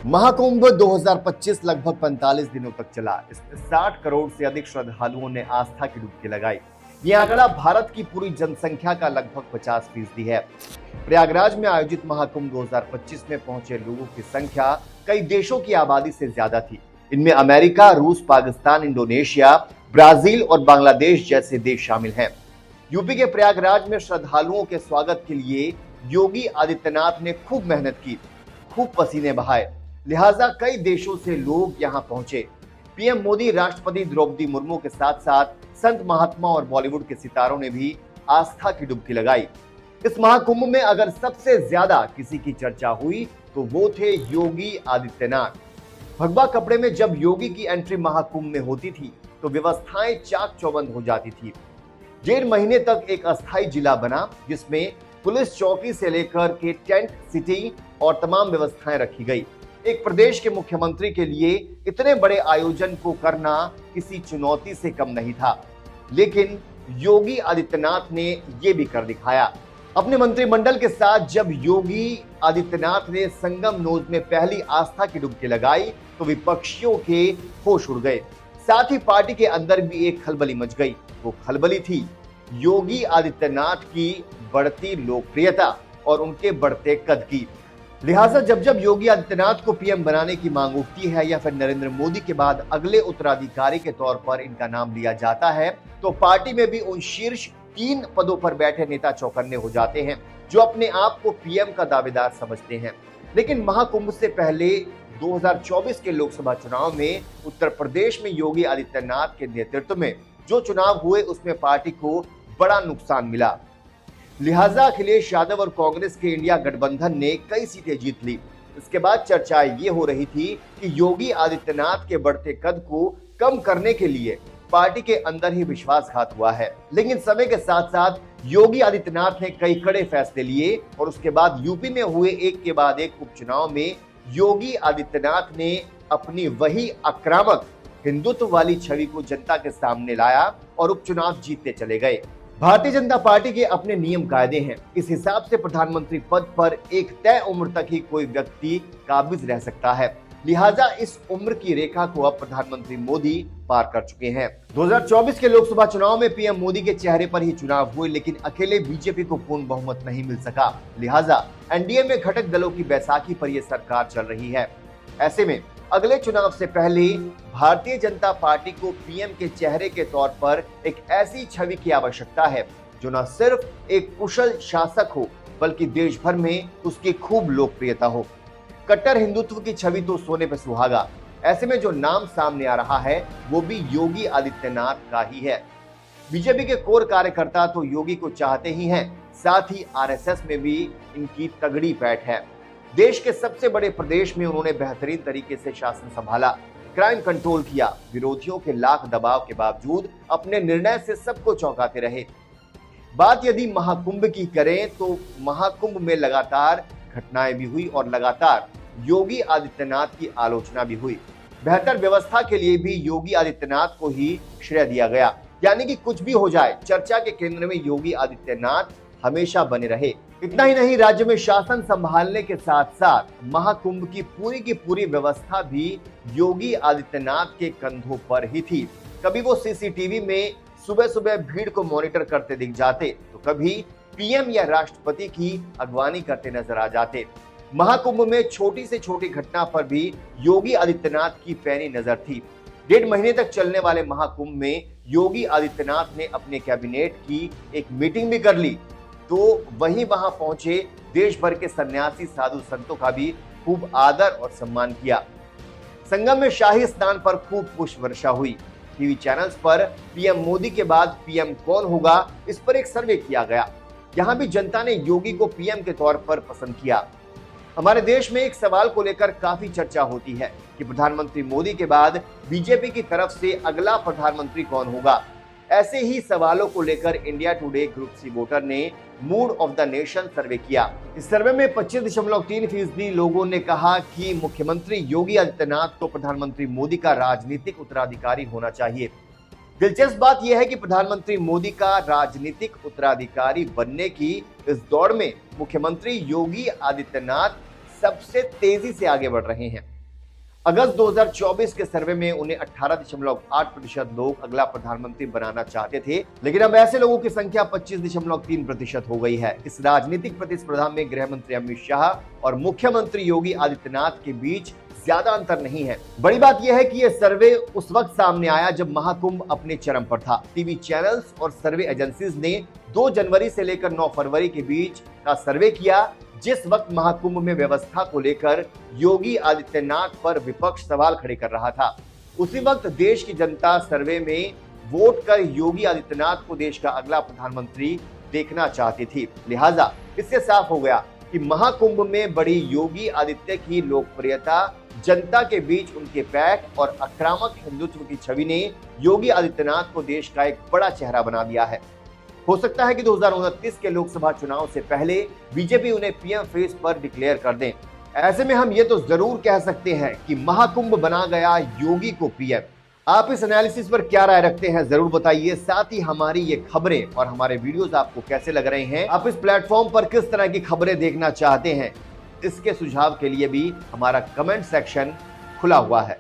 महाकुंभ 2025 लगभग 45 दिनों तक चला। इसमें 60 करोड़ से अधिक श्रद्धालुओं ने आस्था की डुबकी लगाई। ये आंकड़ा भारत की पूरी जनसंख्या का लगभग 50% है। प्रयागराज में आयोजित महाकुंभ 2025 में पहुंचे लोगों की संख्या कई देशों की आबादी से ज्यादा थी। इनमें अमेरिका, रूस, पाकिस्तान, इंडोनेशिया, ब्राजील और बांग्लादेश जैसे देश शामिल हैं। यूपी के प्रयागराज में श्रद्धालुओं के स्वागत के लिए योगी आदित्यनाथ ने खूब मेहनत की, खूब पसीने बहाए, लिहाजा कई देशों से लोग यहां पहुंचे। पीएम मोदी, राष्ट्रपति द्रौपदी मुर्मू के साथ साथ संत महात्मा और बॉलीवुड के सितारों ने भी आस्था की डुबकी लगाई। इस महाकुंभ में अगर सबसे ज्यादा किसी की चर्चा हुई तो वो थे योगी आदित्यनाथ। भगवा कपड़े में जब योगी की एंट्री महाकुंभ में होती थी तो व्यवस्थाएं चाक चौबंद हो जाती थी। 1.5 महीने तक एक अस्थायी जिला बना जिसमें पुलिस चौकी से लेकर के टेंट सिटी और तमाम व्यवस्थाएं रखी गई। एक प्रदेश के मुख्यमंत्री के लिए इतने बड़े आयोजन को करना किसी चुनौती से कम नहीं था, लेकिन योगी आदित्यनाथ ने यह भी कर दिखाया। अपने मंत्रिमंडल के साथ जब योगी आदित्यनाथ ने संगम नोज में पहली आस्था की डुबकी लगाई तो विपक्षियों के होश उड़ गए। साथ ही पार्टी के अंदर भी एक खलबली मच गई। वो खलबली थी योगी आदित्यनाथ की बढ़ती लोकप्रियता और उनके बढ़ते कद की। लिहाजा जब जब योगी आदित्यनाथ को पीएम बनाने की मांग उठती है या फिर नरेंद्र मोदी के बाद अगले उत्तराधिकारी के तौर पर इनका नाम लिया जाता है तो पार्टी में भी उन शीर्ष 3 पदों पर बैठे नेता चौकन्ने हो जाते हैं जो अपने आप को पीएम का दावेदार समझते हैं। लेकिन महाकुंभ से पहले 2024 के लोकसभा चुनाव में उत्तर प्रदेश में योगी आदित्यनाथ के नेतृत्व में जो चुनाव हुए उसमें पार्टी को बड़ा नुकसान मिला। लिहाजा अखिलेश यादव और कांग्रेस के इंडिया गठबंधन ने कई सीटें जीत ली। इसके बाद चर्चा ये हो रही थी कि योगी आदित्यनाथ के बढ़ते कद को कम करने के लिए पार्टी के अंदर ही विश्वासघात हुआ है। लेकिन समय के साथ साथ योगी आदित्यनाथ ने कई कड़े फैसले लिए और उसके बाद यूपी में हुए एक के बाद एक उपचुनाव में योगी आदित्यनाथ ने अपनी वही आक्रामक हिंदुत्व वाली छवि को जनता के सामने लाया और उपचुनाव जीतते चले गए। भारतीय जनता पार्टी के अपने नियम कायदे हैं। इस हिसाब से प्रधानमंत्री पद पर एक तय उम्र तक ही कोई व्यक्ति काबिज रह सकता है। लिहाजा इस उम्र की रेखा को अब प्रधानमंत्री मोदी पार कर चुके हैं। 2024 के लोकसभा चुनाव में पीएम मोदी के चेहरे पर ही चुनाव हुए, लेकिन अकेले बीजेपी को पूर्ण बहुमत नहीं मिल सका। लिहाजा एनडीए में घटक दलों की बैसाखी पर यह सरकार चल रही है। ऐसे में अगले चुनाव से पहले भारतीय जनता पार्टी को पीएम के चेहरे के तौर पर एक ऐसी छवि की आवश्यकता है जो न सिर्फ एक कुशल शासक हो बल्कि देश भर में उसकी खूब लोकप्रियता हो। कट्टर हिंदुत्व की छवि तो सोने पे सुहागा। ऐसे में जो नाम सामने आ रहा है वो भी योगी आदित्यनाथ का ही है। बीजेपी के कोर कार्यकर्ता तो योगी को चाहते ही हैं, साथ ही आरएसएस में भी इनकी तगड़ी पैठ है। देश के सबसे बड़े प्रदेश में उन्होंने बेहतरीन तरीके से शासन संभाला, क्राइम कंट्रोल किया, विरोधियों के लाख दबाव के बावजूद अपने निर्णय से सबको चौंकाते रहे। बात यदि महाकुंभ की करें तो महाकुंभ में लगातार घटनाएं भी हुई और लगातार योगी आदित्यनाथ की आलोचना भी हुई। बेहतर व्यवस्था के लिए भी योगी आदित्यनाथ को ही श्रेय दिया गया, यानी कि कुछ भी हो जाए चर्चा के केंद्र में योगी आदित्यनाथ हमेशा बने रहे। इतना ही नहीं, राज्य में शासन संभालने के साथ साथ महाकुंभ की पूरी व्यवस्था भी योगी आदित्यनाथ के कंधों पर ही थी। कभी वो सीसीटीवी में सुबह सुबह भीड़ को मॉनिटर करते दिख जाते तो कभी पीएम या राष्ट्रपति की अगवानी करते नजर आ जाते। महाकुंभ में छोटी से छोटी घटना पर भी योगी आदित्यनाथ की पैनी नजर थी। 1.5 महीने तक चलने वाले महाकुंभ में योगी आदित्यनाथ ने अपने कैबिनेट की एक मीटिंग भी कर ली तो वहीं वहां पहुंचे देश भर के सन्यासी साधु संतों का भी खूब आदर और सम्मान किया। संगम में शाही स्नान पर खूब पुष्प वर्षा हुई। टीवी चैनल्स पर पीएम मोदी के बाद पीएम कौन होगा इस पर एक सर्वे किया गया। यहां भी जनता ने योगी को पीएम के तौर पर पसंद किया। हमारे देश में एक सवाल को लेकर काफी चर्चा होती है कि प्रधानमंत्री मोदी के बाद बीजेपी की तरफ से अगला प्रधानमंत्री कौन होगा। ऐसे ही सवालों को लेकर India today group C voter ने mood of the nation survey किया। इस सर्वे में 25.3% लोगों ने कहा कि मुख्यमंत्री योगी आदित्यनाथ को प्रधानमंत्री मोदी का राजनीतिक उत्तराधिकारी होना चाहिए। दिलचस्प बात यह है कि प्रधानमंत्री मोदी का राजनीतिक उत्तराधिकारी बनने की इस दौड़ में मुख्यमंत्री योगी आदित्यनाथ सबसे तेजी से आगे बढ़ रहे हैं। अगस्त 2024 के सर्वे में उन्हें 18.8% लोग अगला प्रधानमंत्री बनाना चाहते थे, लेकिन अब ऐसे लोगों की संख्या 25.3% हो गई है। इस राजनीतिक प्रतिस्पर्धा में गृह मंत्री अमित शाह और मुख्यमंत्री योगी आदित्यनाथ के बीच ज्यादा अंतर नहीं है। बड़ी बात यह है कि यह सर्वे उस वक्त सामने आया जब महाकुंभ अपने चरम पर था। टीवी चैनल्स और सर्वे एजेंसीज ने 2 जनवरी से लेकर 9 फरवरी के बीच का सर्वे किया, जिस वक्त महाकुंभ में व्यवस्था को लेकर योगी आदित्यनाथ पर विपक्ष सवाल खड़े कर रहा था। उसी वक्त देश की जनता सर्वे में वोट कर योगी आदित्यनाथ को देश का अगला प्रधानमंत्री देखना चाहती थी। लिहाजा इससे साफ हो गया कि महाकुंभ में बड़ी योगी आदित्य की लोकप्रियता, जनता के बीच उनके पैठ और आक्रामक हिंदुत्व की छवि ने योगी आदित्यनाथ को देश का एक बड़ा चेहरा बना दिया है। हो सकता है कि 2029 के लोकसभा चुनाव से पहले बीजेपी उन्हें पीएम फेस पर डिक्लेयर कर दें। ऐसे में हम ये तो जरूर कह सकते हैं कि महाकुंभ बना गया योगी को पीएम। आप इस एनालिसिस पर क्या राय रखते हैं जरूर बताइए। साथ ही हमारी ये खबरें और हमारे वीडियोस आपको कैसे लग रहे हैं, आप इस प्लेटफॉर्म पर किस तरह की खबरें देखना चाहते हैं, इसके सुझाव के लिए भी हमारा कमेंट सेक्शन खुला हुआ है।